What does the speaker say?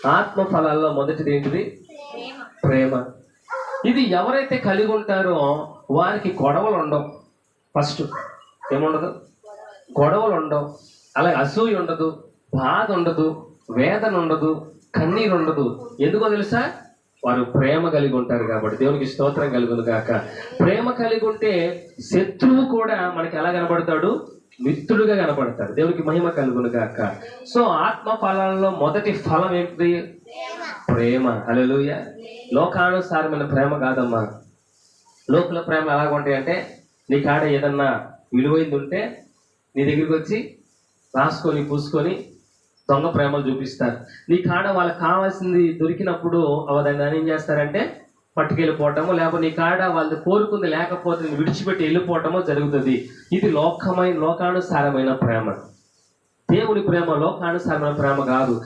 ఆత్మ ఫలాల్లో మొదటిది ఏంటిది? ప్రేమ. ఇది ఎవరైతే కలిగి ఉంటారో వారికి గొడవలు ఉండవు. ఫస్ట్ ఏముండదు? గొడవలు ఉండవు. అలాగే అసూయ ఉండదు, బాధ ఉండదు, వేదన ఉండదు, కన్నీరు ఉండదు. ఎందుకో తెలుసా? వారు ప్రేమ కలిగి ఉంటారు కాబట్టి. దేవునికి స్తోత్రం కలుగును గాక. ప్రేమ కలిగి ఉంటే శత్రువు కూడా మనకి ఎలా కనబడతాడు? మిత్రుడుగా కనబడతాడు. దేవునికి మహిమ కలుగును గాక. సో ఆత్మ ఫలాల్లో మొదటి ఫలం ఏంటిది? ప్రేమ. హల్లెలూయా. లోకానుసారమైన ప్రేమ కాదమ్మా. లోకుల ప్రేమ ఎలాగ ఉంటాయి అంటే, నీ కాడ ఏదన్నా విలువైంది ఉంటే నీ దగ్గరికి వచ్చి రాసుకొని పూసుకొని దొంగ ప్రేమలు చూపిస్తారు. నీ కాడ వాళ్ళకి కావాల్సింది దొరికినప్పుడు దాన్ని ఏం చేస్తారంటే పట్టుకెళ్ళిపోవటమో, లేకపోతే నీ కాడ వాళ్ళు కోరుకుంది లేకపోతే విడిచిపెట్టి వెళ్ళిపోవటమో జరుగుతుంది. ఇది లోకానుసారమైన ప్రేమ. దేవుని ప్రేమ లోకానుసారమైన ప్రేమ కాదు.